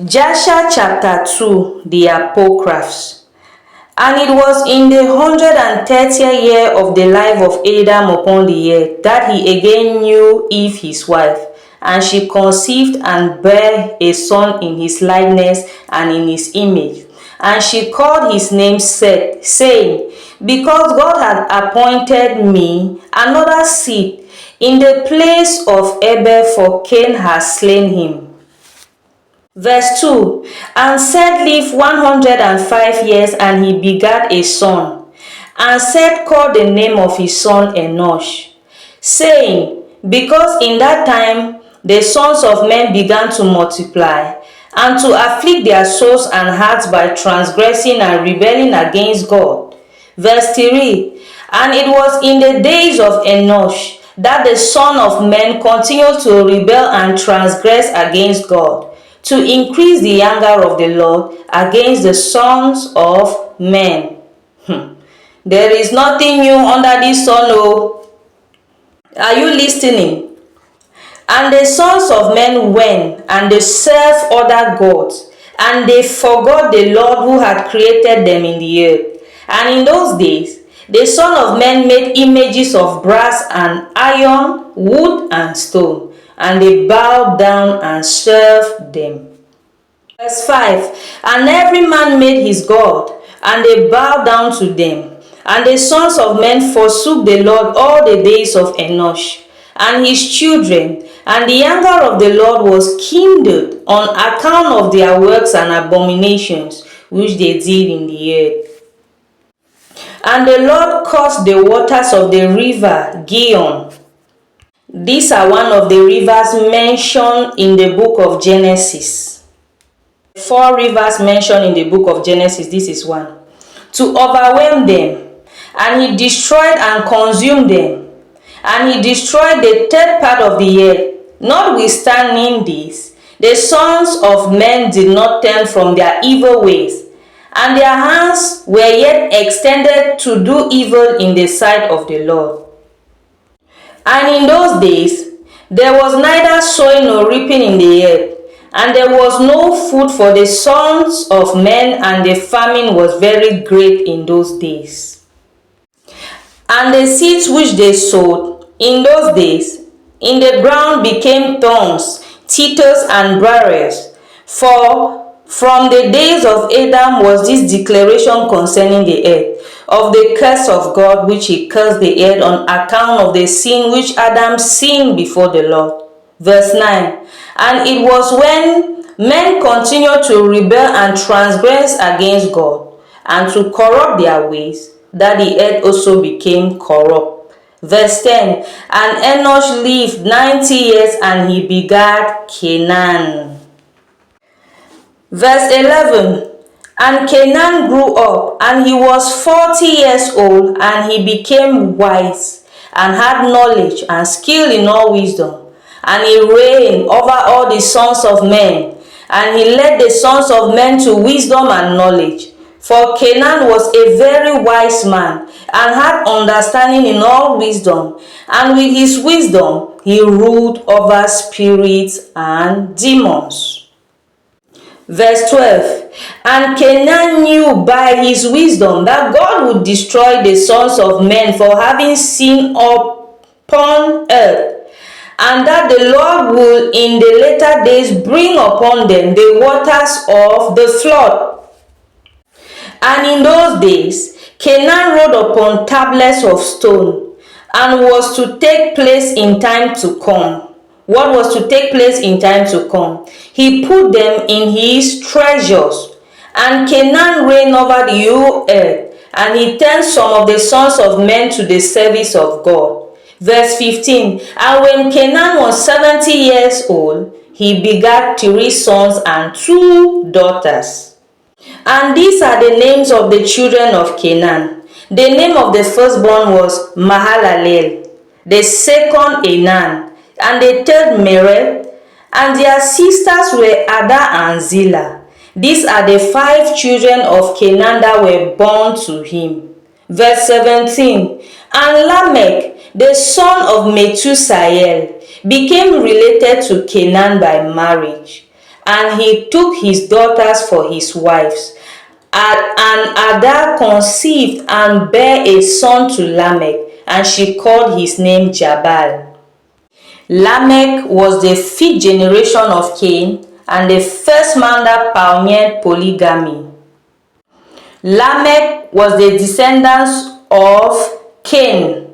Jasher chapter 2, the Apocrypha. And it was in the 130th year of the life of Adam upon the earth that he again knew Eve his wife, and she conceived and bare a son in his likeness and in his image. And she called his name Seth, saying, Because God had appointed me another seed in the place of Abel, for Cain has slain him. Verse 2. And Seth lived 105 years, and he begat a son. And Seth called the name of his son Enosh, saying, Because in that time the sons of men began to multiply, and to afflict their souls and hearts by transgressing and rebelling against God. Verse 3. And it was in the days of Enosh that the Son of Man continued to rebel and transgress against God, to increase the anger of the Lord against the sons of men. There is nothing new under the sun. Oh, are you listening? And the sons of men went and they served other gods, and they forgot the Lord who had created them in the earth. And in those days, the Son of Man made images of brass and iron, wood and stone, and they bowed down and served them. Verse 5. And every man made his God, and they bowed down to them. And the sons of men forsook the Lord all the days of Enosh and his children, and the anger of the Lord was kindled on account of their works and abominations which they did in the earth. And the Lord caused the waters of the river Gihon. These are one of the rivers mentioned in the book of Genesis. 4 rivers mentioned in the book of Genesis, this is one. To overwhelm them, and he destroyed and consumed them, and he destroyed the third part of the earth. Notwithstanding this, the sons of men did not turn from their evil ways, and their hands were yet extended to do evil in the sight of the Lord. And in those days there was neither sowing nor reaping in the earth, and there was no food for the sons of men, and the famine was very great in those days. And the seeds which they sowed in those days in the ground became thorns, thistles, and briars. For from the days of Adam was this declaration concerning the earth, of the curse of God which he cursed the earth on account of the sin which Adam sinned before the Lord. Verse 9. And it was when men continued to rebel and transgress against God, and to corrupt their ways, that the earth also became corrupt. Verse 10. And Enosh lived 90 years, and he begat Canaan. Verse 11. And Canaan grew up, and he was 40 years old, and he became wise, and had knowledge and skill in all wisdom. And he reigned over all the sons of men, and he led the sons of men to wisdom and knowledge. For Canaan was a very wise man, and had understanding in all wisdom, and with his wisdom he ruled over spirits and demons. Verse 12. And Canaan knew by his wisdom that God would destroy the sons of men for having sinned upon earth, and that the Lord will in the later days bring upon them the waters of the flood. And in those days Canaan wrote upon tablets of stone, and was to take place in time to come. What was to take place in time to come? He put them in his treasures. And Canaan reigned over the whole earth, and he turned some of the sons of men to the service of God. Verse 15. And when Canaan was 70 years old, he begat 3 sons and 2 daughters. And these are the names of the children of Canaan. The name of the firstborn was Mahalalel, the second Enan, and the third Merel, and their sisters were Ada and Zillah. These are the 5 children of Canaan that were born to him. Verse 17. And Lamech, the son of Methusael, became related to Canaan by marriage. and he took his daughters for his wives. And Ada conceived and bare a son to Lamech, and she called his name Jabal. Lamech was the fifth generation of Cain, and the first man that pioneered polygamy. Lamech was the descendant of Cain,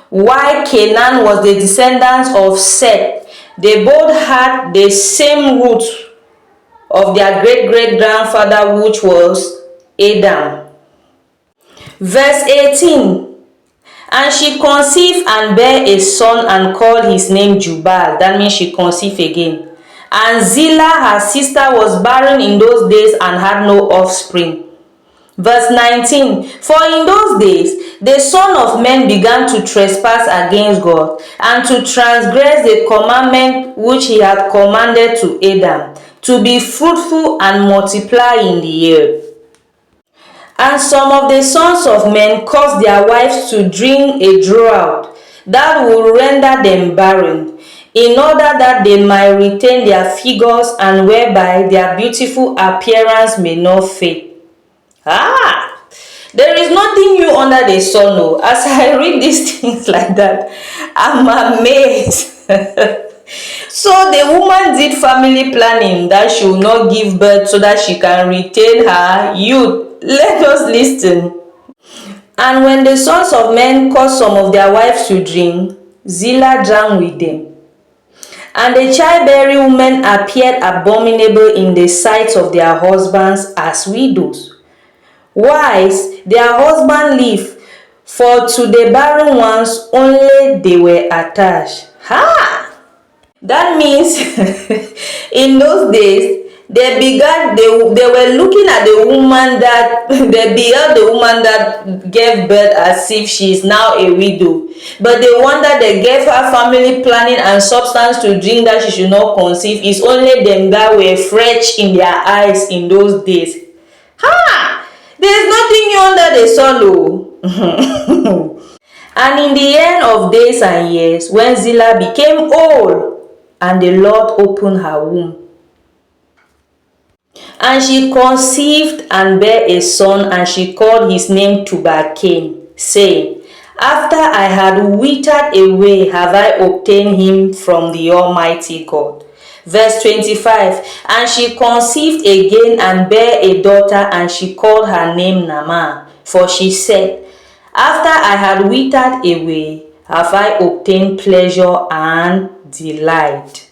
while Canaan was the descendant of Seth. They both had the same root of their great-great-grandfather, which was Adam. Verse 18. And she conceived and bare a son and called his name Jubal. That means she conceived again. And Zillah, her sister, was barren in those days and had no offspring. Verse 19. For in those days the Son of Man began to trespass against God, and to transgress the commandment which he had commanded to Adam, to be fruitful and multiply in the earth. And some of the sons of men caused their wives to drink a draught that would render them barren, in order that they might retain their figures, and whereby their beautiful appearance may not fade. There is nothing new under the sun. Oh. As I read these things like that, I'm amazed. So the woman did family planning that she will not give birth so that she can retain her youth. Let us listen. And when the sons of men caused some of their wives to drink, Zillah drank with them. And the childbearing women appeared abominable in the sight of their husbands as widows. Whilst their husband lived, for to the barren ones only they were attached. That means in those days they were looking at the woman that they beheld the woman that gave birth as if she is now a widow, but the one that they gave her family planning and substance to drink that she should not conceive is only them that were fresh in their eyes in those days. There is nothing new under the sun. And in the end of days and years, when Zillah became old, and the Lord opened her womb, and she conceived and bare a son, and she called his name Tubal-Cain, saying, After I had withered away have I obtained him from the Almighty God. Verse 25. And she conceived again and bare a daughter, and she called her name Naamah, for she said, After I had withered away have I obtained pleasure and delight.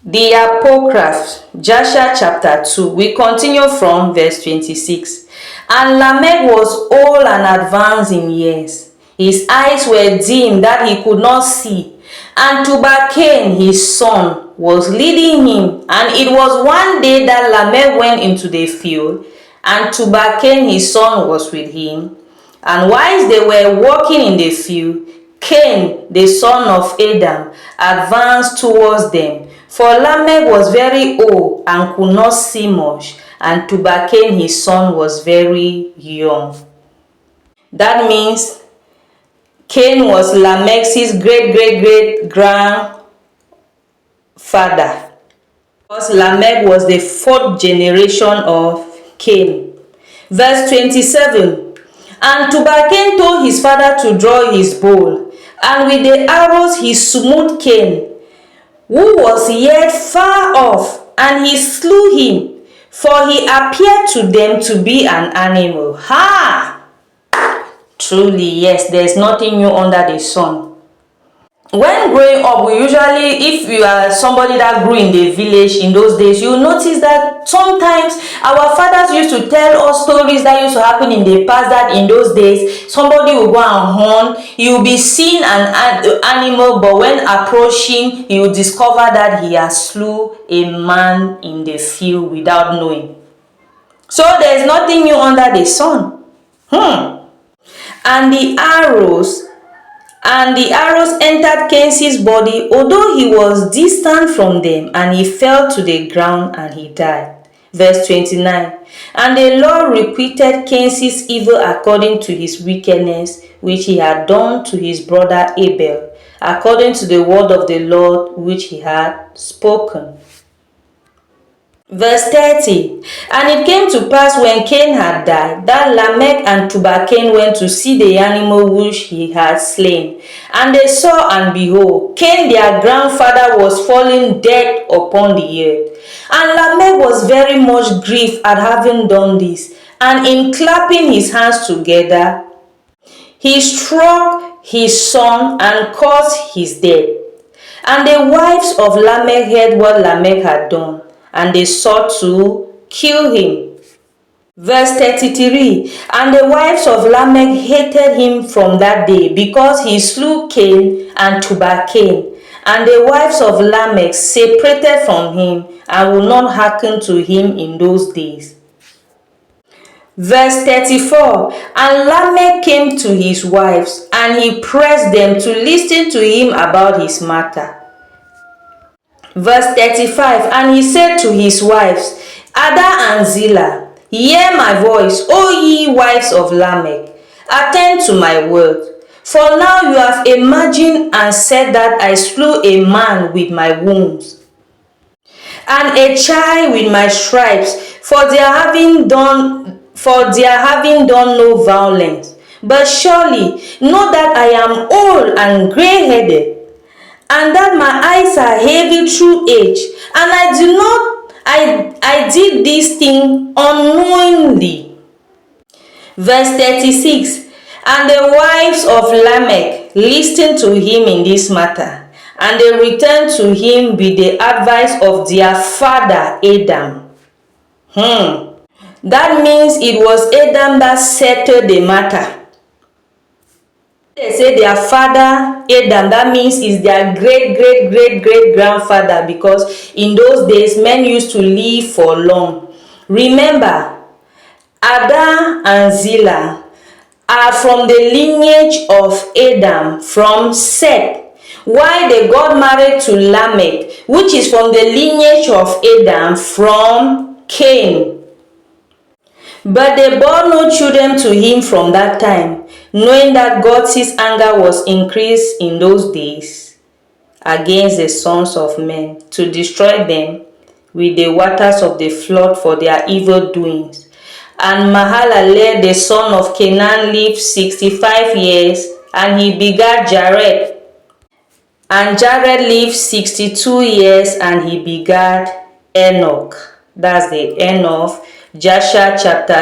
The Apocrypha, Jasher chapter 2. We continue from verse 26. And Lamech was old and advanced in years. His eyes were dim that he could not see. And Tubal-Cain his son was leading him. And it was one day that Lamech went into the field, and Tubal-Cain his son was with him. And whilst they were walking in the field, Cain the son of Adam advanced towards them. For Lamech was very old and could not see much, and Tubal-Cain his son was very young. That means Cain was Lamech's great-great-great-grandfather, because Lamech was the fourth generation of Cain. Verse 27. And Tubal-Cain told his father to draw his bow, and with the arrows he smote Cain, who was yet far off, and he slew him, for he appeared to them to be an animal. Truly, yes, there is nothing new under the sun. When growing up, we usually, if you are somebody that grew in the village in those days, you notice that sometimes our fathers used to tell us stories that used to happen in the past, that in those days somebody will go and hunt, he will be seeing an animal, but when approaching he will discover that he has slew a man in the field without knowing. So there is nothing new under the sun. And the arrows entered Cain's body, although he was distant from them, and he fell to the ground and he died. Verse 29. And the Lord requited Cain's evil according to his wickedness, which he had done to his brother Abel. according to the word of the Lord which he had spoken. Verse 30. And it came to pass when Cain had died, that Lamech and Tubal-Cain went to see the animal which he had slain. And they saw, and behold, Cain their grandfather was fallen dead upon the earth. And Lamech was very much grieved at having done this. And in clapping his hands together, he struck his son and caused his death. And the wives of Lamech heard what Lamech had done, and they sought to kill him. Verse 33. And the wives of Lamech hated him from that day, because he slew Cain and Tubal-Cain. And the wives of Lamech separated from him, and would not hearken to him in those days. Verse 34. And Lamech came to his wives, and he pressed them to listen to him about his matter. Verse 35. And he said to his wives, Ada and Zillah, hear my voice, O ye wives of Lamech, attend to my words. For now you have imagined and said that I slew a man with my wounds, and a child with my stripes, for their having done no violence. But surely know that I am old and grey-headed, and that my eyes are heavy through age, and I did this thing unknowingly. Verse 36. And the wives of Lamech listened to him in this matter, and they returned to him with the advice of their father Adam. That means it was Adam that settled the matter. They say their father Adam, that means is their great grandfather, because in those days men used to live for long. Remember, Ada and Zillah are from the lineage of Adam, from Seth, while they got married to Lamech, which is from the lineage of Adam, from Cain. But they bore no children to him from that time, knowing that God's anger was increased in those days against the sons of men, to destroy them with the waters of the flood for their evil doings. And Mahalalel the son of Canaan lived 65 years, and he begat Jared. And Jared lived 62 years, and he begat Enoch. That's the end of Jasher chapter